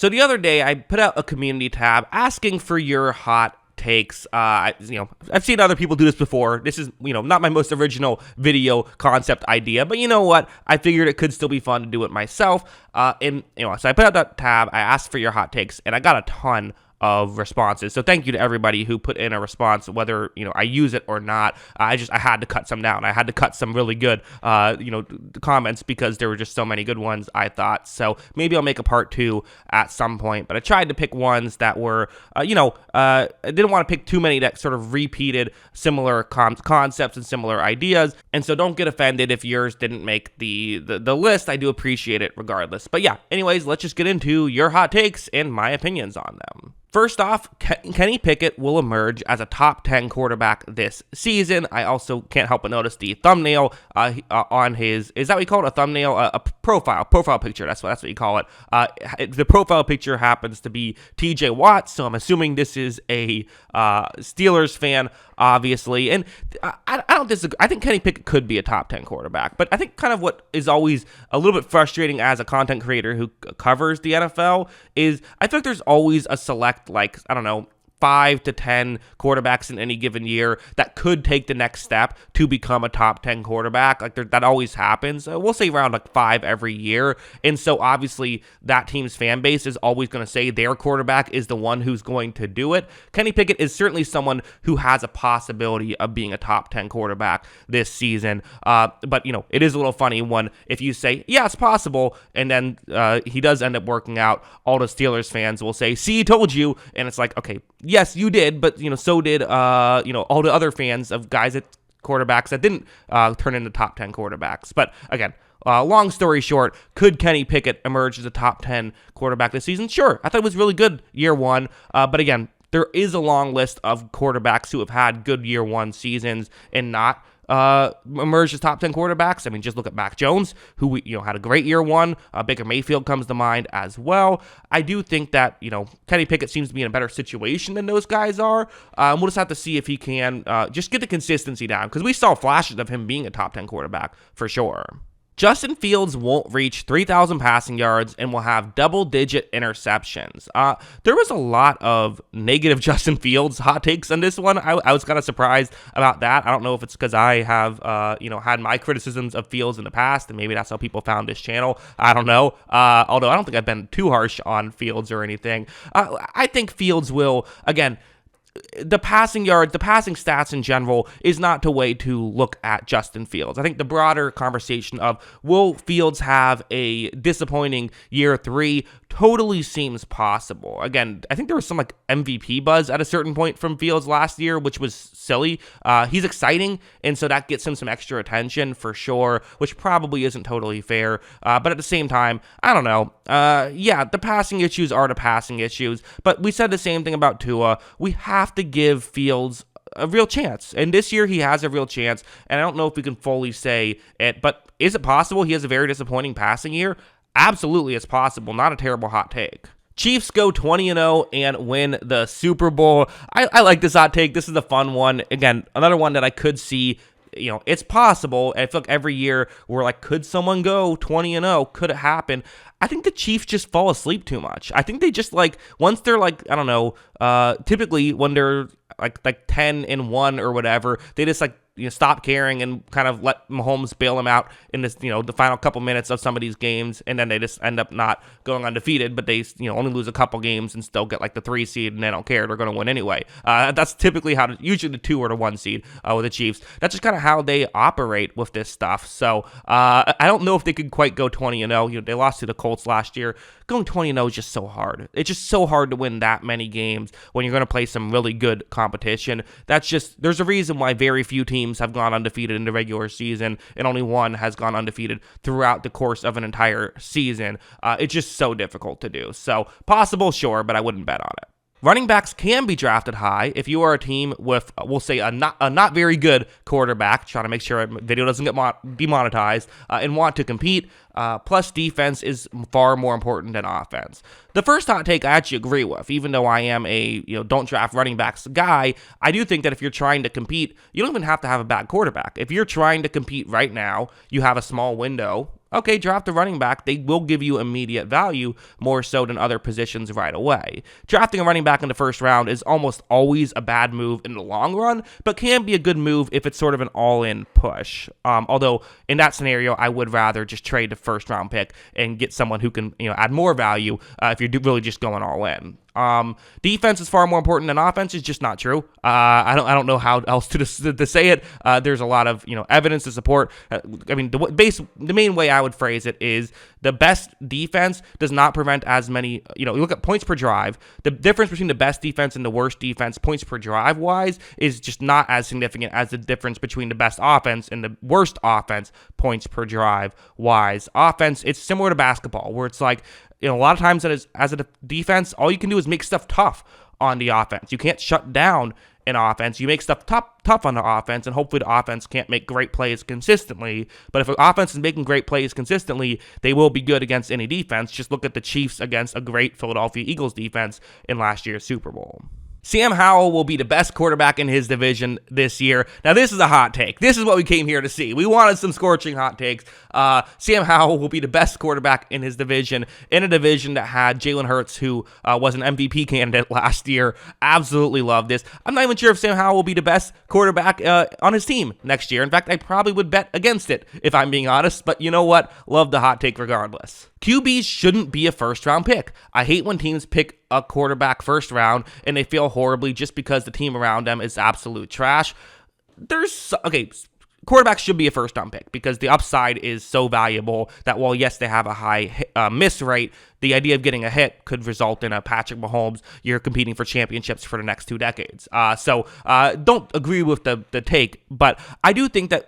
So the other day, I put out a community tab asking for your hot takes. I've seen other people do this before. This is, not my most original video concept idea, but you know what? I figured it could still be fun to do it myself. So I put out that tab. I asked for your hot takes, and I got a ton of responses. So thank you to everybody who put in a response, whether, I use it or not. I had to cut some down. I had to cut some really good, comments because there were just so many good ones, I thought. So maybe I'll make a part 2 at some point, but I tried to pick ones that were, I didn't want to pick too many that sort of repeated similar concepts and similar ideas. And so don't get offended if yours didn't make the list. I do appreciate it regardless. But yeah, anyways, let's just get into your hot takes and my opinions on them. First off, Kenny Pickett will emerge as a top 10 quarterback this season. I also can't help but notice the thumbnail on his, is that what you call it? A thumbnail? A profile picture. That's what you call it. The profile picture happens to be TJ Watt, so I'm assuming this is a Steelers fan, obviously. And I don't disagree. I think Kenny Pickett could be a top 10 quarterback, but I think kind of what is always a little bit frustrating as a content creator who covers the NFL is I feel like there's always a select, 5 to 10 quarterbacks in any given year that could take the next step to become a top 10 quarterback. That always happens. We'll say around 5 every year. And so obviously that team's fan base is always going to say their quarterback is the one who's going to do it. Kenny Pickett is certainly someone who has a possibility of being a top 10 quarterback this season. But it is a little funny when if you say, yeah, it's possible, and then he does end up working out, all the Steelers fans will say, see, told you. And it's like, okay, yes, you did, but so did all the other fans of guys at quarterbacks that didn't turn into top 10 quarterbacks. But again, long story short, could Kenny Pickett emerge as a top 10 quarterback this season? Sure, I thought it was really good year one, but again, there is a long list of quarterbacks who have had good year one seasons and not emerged as top 10 quarterbacks. I mean, just look at Mac Jones, who had a great year one. Baker Mayfield comes to mind as well. I do think that Kenny Pickett seems to be in a better situation than those guys are. We'll just have to see if he can just get the consistency down, because we saw flashes of him being a top 10 quarterback for sure. Justin Fields won't reach 3,000 passing yards and will have double-digit interceptions. There was a lot of negative Justin Fields hot takes on this one. I was kind of surprised about that. I don't know if it's because I have, had my criticisms of Fields in the past, and maybe that's how people found this channel. I don't know. Although I don't think I've been too harsh on Fields or anything. I think Fields will, again, the passing yards, the passing stats in general is not the way to look at Justin Fields. I think the broader conversation of will Fields have a disappointing year 3 totally seems possible. Again, I think there was some MVP buzz at a certain point from Fields last year, which was silly. He's exciting, and so that gets him some extra attention for sure, which probably isn't totally fair. But at the same time, I don't know. The passing issues are the passing issues, but we said the same thing about Tua. We have to give Fields a real chance, and this year he has a real chance, and I don't know if we can fully say it, but is it possible he has a very disappointing passing year? Absolutely, it's possible. Not a terrible hot take. Chiefs go 20-0 and win the Super Bowl. I like this hot take. This is a fun one. Again, another one that I could see. It's possible. And I feel like every year we're like, could someone go 20-0? Could it happen? I think the Chiefs just fall asleep too much. I think they just once they're typically when they're like 10-1 or whatever, they just stop caring and kind of let Mahomes bail them out in this, the final couple minutes of some of these games, and then they just end up not going undefeated, but they, only lose a couple games and still get the 3 seed, and they don't care. They're going to win anyway. That's typically usually the 2 or the 1 seed with the Chiefs. That's just kind of how they operate with this stuff. So I don't know if they could quite go 20-0. They lost to the Colts last year. Going 20-0 is just so hard. It's just so hard to win that many games when you're going to play some really good competition. There's a reason why very few teams have gone undefeated in the regular season, and only one has gone undefeated throughout the course of an entire season. It's just so difficult to do. So possible, sure, but I wouldn't bet on it. Running backs can be drafted high if you are a team with, we'll say, a not very good quarterback, trying to make sure a video doesn't get demonetized, and want to compete. Plus, defense is far more important than offense. The first hot take I actually agree with, even though I am a don't draft running backs guy. I do think that if you're trying to compete, you don't even have to have a bad quarterback. If you're trying to compete right now, you have a small window okay, draft a running back. They will give you immediate value more so than other positions right away. Drafting a running back in the first round is almost always a bad move in the long run, but can be a good move if it's sort of an all-in push. Although in that scenario, I would rather just trade the first round pick and get someone who can add more value if you're really just going all in. Defense is far more important than offense is just not true. I don't know how else to say it. There's a lot of evidence to support. The main way I would phrase it is the best defense does not prevent as many. You look at points per drive. The difference between the best defense and the worst defense, points per drive wise, is just not as significant as the difference between the best offense and the worst offense, points per drive wise. Offense, it's similar to basketball, where it's like, a lot of times as a defense, all you can do is make stuff tough on the offense. You can't shut down an offense. You make stuff tough on the offense, and hopefully the offense can't make great plays consistently. But if an offense is making great plays consistently, they will be good against any defense. Just look at the Chiefs against a great Philadelphia Eagles defense in last year's Super Bowl. Sam Howell will be the best quarterback in his division this year. Now, this is a hot take. This is what we came here to see. We wanted some scorching hot takes. Sam Howell will be the best quarterback in his division, in a division that had Jalen Hurts, who was an MVP candidate last year. Absolutely love this. I'm not even sure if Sam Howell will be the best quarterback on his team next year. In fact, I probably would bet against it, if I'm being honest. But you know what? Love the hot take regardless. QBs shouldn't be a first-round pick. I hate when teams pick a quarterback first round and they feel horribly just because the team around them is absolute trash. Quarterbacks should be a first-round pick because the upside is so valuable that while, yes, they have a high miss rate, the idea of getting a hit could result in a Patrick Mahomes. You're competing for championships for the next 2 decades. So don't agree with the take, but I do think that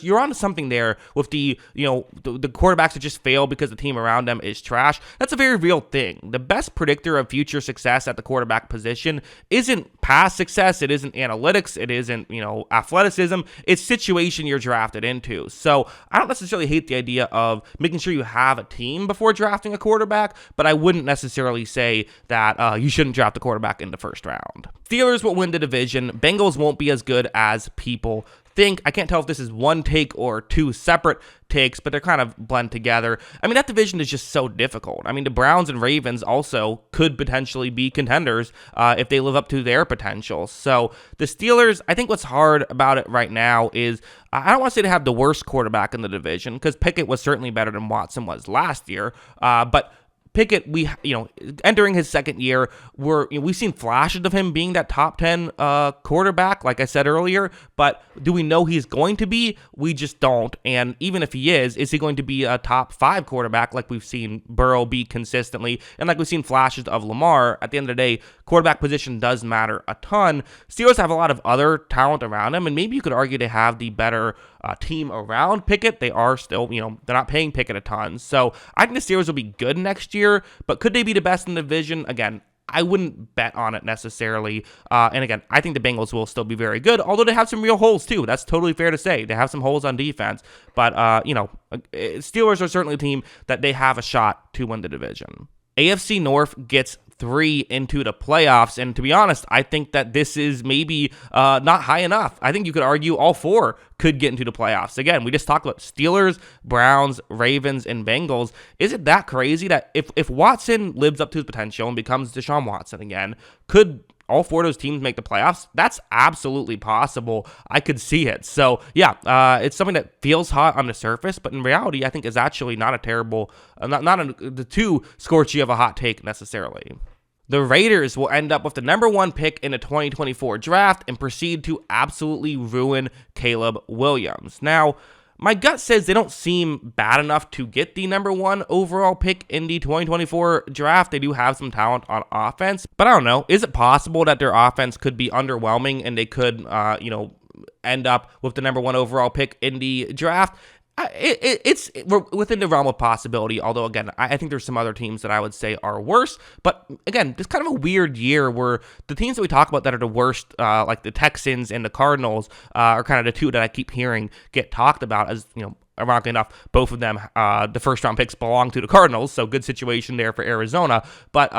you're onto something there with the quarterbacks that just fail because the team around them is trash. That's a very real thing. The best predictor of future success at the quarterback position isn't past success. It isn't analytics. It isn't athleticism. It's situation you're drafted into. So I don't necessarily hate the idea of making sure you have a team before drafting a quarterback, but I wouldn't necessarily say that you shouldn't draft the quarterback in the first round. Steelers will win the division. Bengals won't be as good as people think. I can't tell if this is one take or two separate takes, but they're kind of blend together. That division is just so difficult. The Browns and Ravens also could potentially be contenders if they live up to their potential. So the Steelers, I think what's hard about it right now is I don't want to say they have the worst quarterback in the division because Pickett was certainly better than Watson was last year, but Pickett, entering his second year, we've seen flashes of him being that top 10 quarterback, like I said earlier, but do we know he's going to be? We just don't. And even if he is he going to be a top 5 quarterback like we've seen Burrow be consistently, and like we've seen flashes of Lamar? At the end of the day, quarterback position does matter a ton. Steelers have a lot of other talent around them, and maybe you could argue they have the better team around Pickett. They are still, they're not paying Pickett a ton. So I think the Steelers will be good next year, but could they be the best in the division? Again, I wouldn't bet on it necessarily. And again, I think the Bengals will still be very good, although they have some real holes too. That's totally fair to say. They have some holes on defense, but Steelers are certainly a team that they have a shot to win the division. AFC North gets 3 into the playoffs, and to be honest, I think that this is maybe not high enough. I think you could argue all 4 could get into the playoffs. Again, we just talked about Steelers, Browns, Ravens, and Bengals. Is it that crazy that if Watson lives up to his potential and becomes Deshaun Watson again, could all 4 of those teams make the playoffs? That's absolutely possible. I could see it. So yeah, it's something that feels hot on the surface, but in reality, I think is actually not a terrible, the too scorchy of a hot take necessarily. The Raiders will end up with the number 1 pick in the 2024 draft and proceed to absolutely ruin Caleb Williams. Now, my gut says they don't seem bad enough to get the number 1 overall pick in the 2024 draft. They do have some talent on offense, but I don't know. Is it possible that their offense could be underwhelming and they could, end up with the number 1 overall pick in the draft? It's within the realm of possibility, although, again, I think there's some other teams that I would say are worse. But, again, it's kind of a weird year where the teams that we talk about that are the worst, like the Texans and the Cardinals, are kind of the 2 that I keep hearing get talked about as, ironically enough, both of them, the first-round picks belong to the Cardinals, so good situation there for Arizona. But,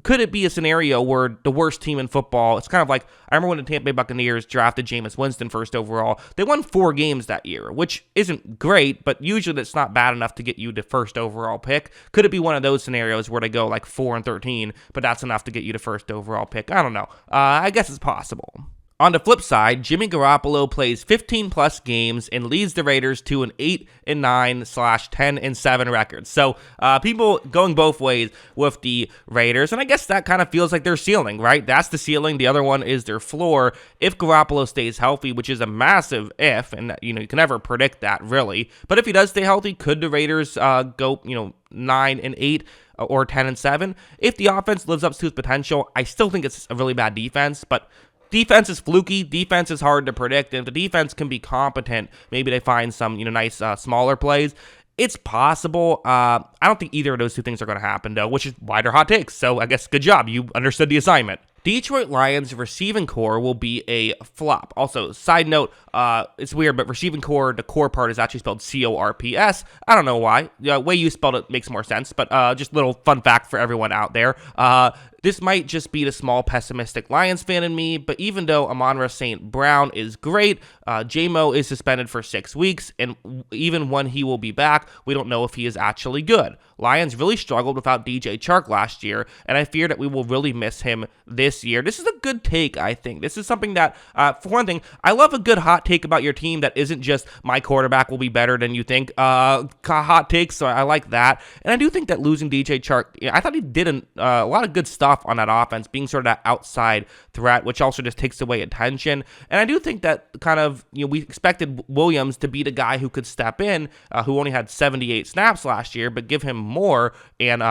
could it be a scenario where the worst team in football, it's kind of like, I remember when the Tampa Bay Buccaneers drafted Jameis Winston first overall, they won 4 games that year, which isn't great, but usually that's not bad enough to get you the first overall pick. Could it be one of those scenarios where they go like 4-13, but that's enough to get you the first overall pick? I don't know. I guess it's possible. On the flip side, Jimmy Garoppolo plays 15-plus games and leads the Raiders to an 8-9/10-7 record. So people going both ways with the Raiders, and I guess that kind of feels like their ceiling, right? That's the ceiling. The other one is their floor. If Garoppolo stays healthy, which is a massive if, and you can never predict that really. But if he does stay healthy, could the Raiders go 9-8? Or 10-7? If the offense lives up to its potential, I still think it's a really bad defense, but defense is fluky. Defense is hard to predict. And if the defense can be competent, maybe they find some, nice smaller plays. It's possible. I don't think either of those two things are going to happen, though, which is why they're hot takes. So I guess good job. You understood the assignment. Detroit Lions receiving core will be a flop. Also, side note, it's weird, but receiving core, the core part is actually spelled C-O-R-P-S. I don't know why. The way you spelled it makes more sense, but just a little fun fact for everyone out there. This might just be the small pessimistic Lions fan in me, but even though Amon-Ra St. Brown is great, J-Mo is suspended for 6 weeks, and even when he will be back, we don't know if he is actually good. Lions really struggled without DJ Chark last year, and I fear that we will really miss him this year. This is a good take, I think. This is something that, for one thing, I love a good hot take about your team that isn't just my quarterback will be better than you think. Hot takes, so I like that. And I do think that losing DJ Chark, I thought he did a lot of good stuff on that offense, being sort of that outside threat, which also just takes away attention. And I do think that kind of, we expected Williams to be the guy who could step in, who only had 78 snaps last year, but give him more, and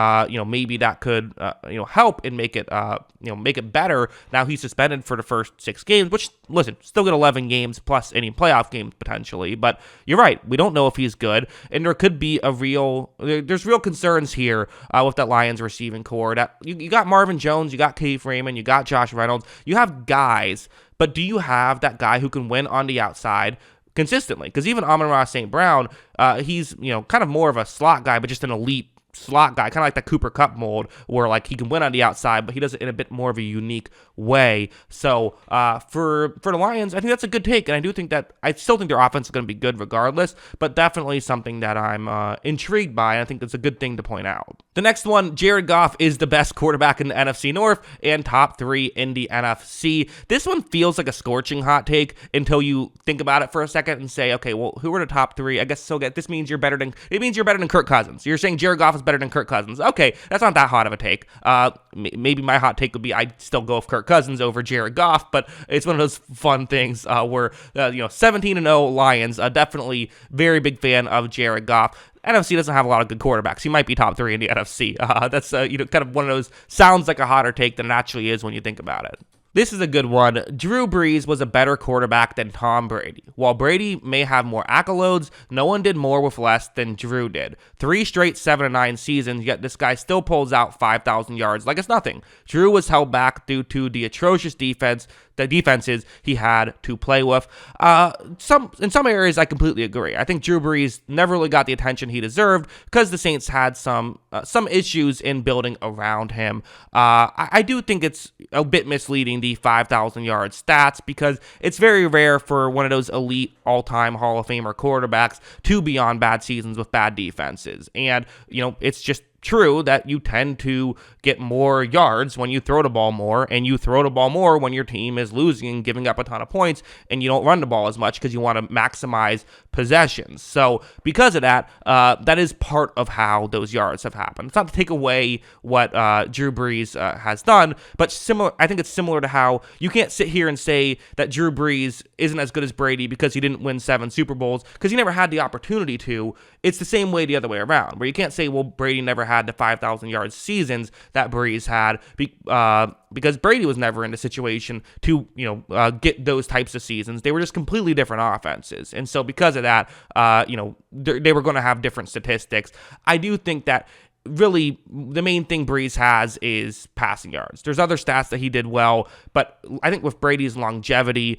maybe that could help and make it better. Now he's suspended for the first 6 games, which, listen, still get 11 games plus any playoff games potentially. But you're right, we don't know if he's good, and there could be there's real concerns here with that Lions receiving core. That you got Marvin Jones, you got Keith Raymond, you got Josh Reynolds, you have guys, but do you have that guy who can win on the outside consistently? Because even Amon-Ra St. Brown, he's kind of more of a slot guy, but just an elite slot guy, kind of like the Cooper Kupp mold, where like he can win on the outside, but he does it in a bit more of a unique way. So for the Lions, I think that's a good take, and I still think their offense is going to be good regardless, but definitely something that I'm intrigued by, and I think that's a good thing to point out. The next one, Jared Goff is the best quarterback in the NFC North and top 3 in the NFC. This one feels like a scorching hot take until you think about it for a second and say, okay, well, who are the top 3? I guess so. This means you're better than Kirk Cousins. You're saying Jared Goff is better than Kirk Cousins. Okay, that's not that hot of a take. Maybe my hot take would be I'd still go with Kirk Cousins over Jared Goff, but it's one of those fun things where 17-0 Lions, definitely very big fan of Jared Goff. NFC doesn't have a lot of good quarterbacks. He might be top 3 in the NFC. That's kind of one of those, sounds like a hotter take than it actually is when you think about it. This is a good one. Drew Brees was a better quarterback than Tom Brady. While Brady may have more accolades, no one did more with less than Drew did. 3 straight 7-9 seasons, yet this guy still pulls out 5,000 yards like it's nothing. Drew was held back due to the atrocious defenses he had to play with. In some areas, I completely agree. I think Drew Brees never really got the attention he deserved because the Saints had some issues in building around him. I do think it's a bit misleading, the 5,000 yard stats, because it's very rare for one of those elite all-time Hall of Famer quarterbacks to be on bad seasons with bad defenses. And, it's just true that you tend to get more yards when you throw the ball more, and you throw the ball more when your team is losing and giving up a ton of points, and you don't run the ball as much because you want to maximize possessions. So because of that, that is part of how those yards have happened. It's not to take away what Drew Brees has done, but I think it's similar to how you can't sit here and say that Drew Brees isn't as good as Brady because he didn't win 7 Super Bowls, because he never had the opportunity to. It's the same way the other way around, where you can't say, well, Brady never had the 5,000 yard seasons that Brees had, because Brady was never in a situation to get those types of seasons. They were just completely different offenses, and so because of that, they were going to have different statistics. I do think that really the main thing Brees has is passing yards. There's other stats that he did well, but I think with Brady's longevity,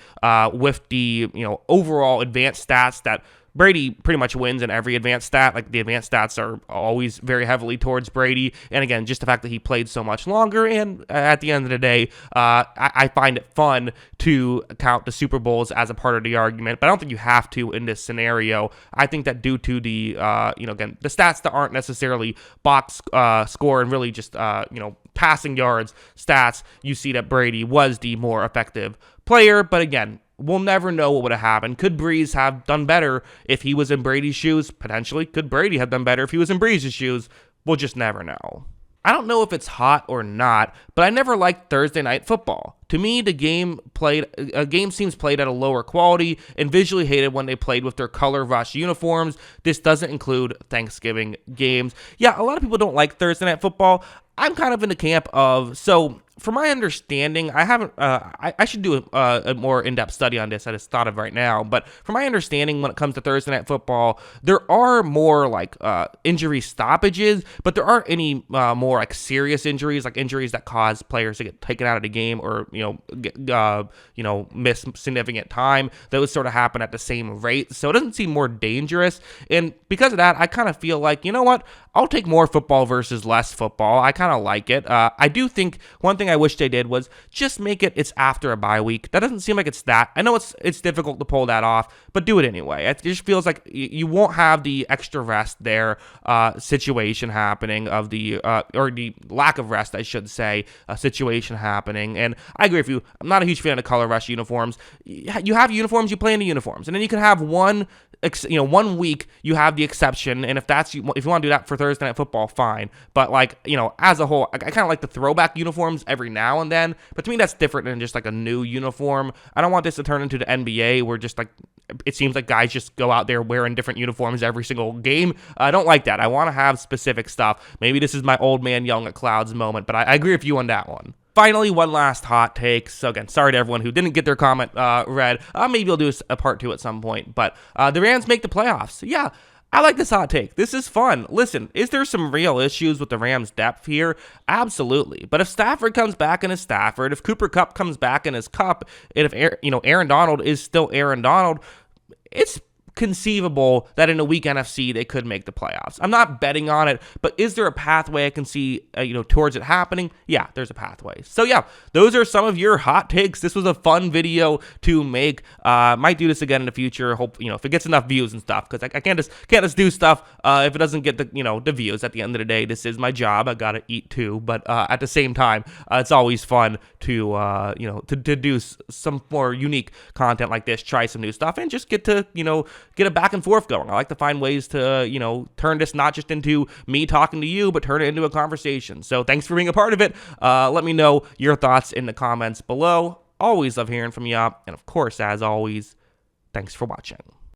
with the overall advanced stats that Brady pretty much wins in every advanced stat. Like, the advanced stats are always very heavily towards Brady. And again, just the fact that he played so much longer. And at the end of the day, I find it fun to count the Super Bowls as a part of the argument, but I don't think you have to in this scenario. I think that due to the, again, the stats that aren't necessarily box score and really just, passing yards stats, you see that Brady was the more effective player. But again, we'll never know what would have happened. Could Brees have done better if he was in Brady's shoes? Potentially. Could Brady have done better if he was in Brees' shoes? We'll just never know. I don't know if it's hot or not, but I never liked Thursday Night Football. To me, the game seems played at a lower quality and visually hated when they played with their color rush uniforms. This doesn't include Thanksgiving games. Yeah, a lot of people don't like Thursday Night Football. I'm kind of in the camp of, so from my understanding, I haven't, I should do a more in-depth study on this. I just thought of right now, but from my understanding, when it comes to Thursday Night Football, there are more like injury stoppages, but there aren't any more like serious injuries, like injuries that cause players to get taken out of the game or miss significant time. Those sort of happen at the same rate, so it doesn't seem more dangerous. And because of that, I kind of feel like, you know what? I'll take more football versus less football. I kind of like it. I do think one thing I wish they did was just make it's after a bye week. That doesn't seem like it's that. I know it's difficult to pull that off, but do it anyway. It just feels like you won't have the extra rest there situation happening of the or the lack of rest, I should say, situation happening. And I agree with you. I'm not a huge fan of color rush uniforms. You have uniforms, you play in the uniforms, and then you can have one week you have the exception, and if you want to do that for Thursday Night Football, fine. But as a whole, I kind of like the throwback uniforms every now and then. But to me, that's different than just like a new uniform. I don't want this to turn into the NBA where just like it seems like guys just go out there wearing different uniforms every single game. I don't like that. I want to have specific stuff. Maybe this is my old man yelling at clouds moment, but I agree with you on that one. Finally, one last hot take. So again, sorry to everyone who didn't get their comment read. Maybe I'll do a part 2 at some point. But the Rams make the playoffs. Yeah, I like this hot take. This is fun. Listen, is there some real issues with the Rams' depth here? Absolutely. But if Stafford comes back in his Stafford, if Cooper Kupp comes back in his Kupp, and if Aaron Donald is still Aaron Donald, it's conceivable that in a weak NFC they could make the playoffs. I'm not betting on it, but is there a pathway I can see towards it happening? Yeah, there's a pathway. So yeah, those are some of your hot takes. This was a fun video to make. Might do this again in the future. Hope if it gets enough views and stuff, because I can't just do stuff if it doesn't get the views. At the end of the day, this is my job. I gotta eat too, but at the same time, it's always fun to to do some more unique content like this, try some new stuff, and just get to get a back and forth going. I like to find ways to, turn this not just into me talking to you, but turn it into a conversation. So thanks for being a part of it. Let me know your thoughts in the comments below. Always love hearing from you. And of course, as always, thanks for watching.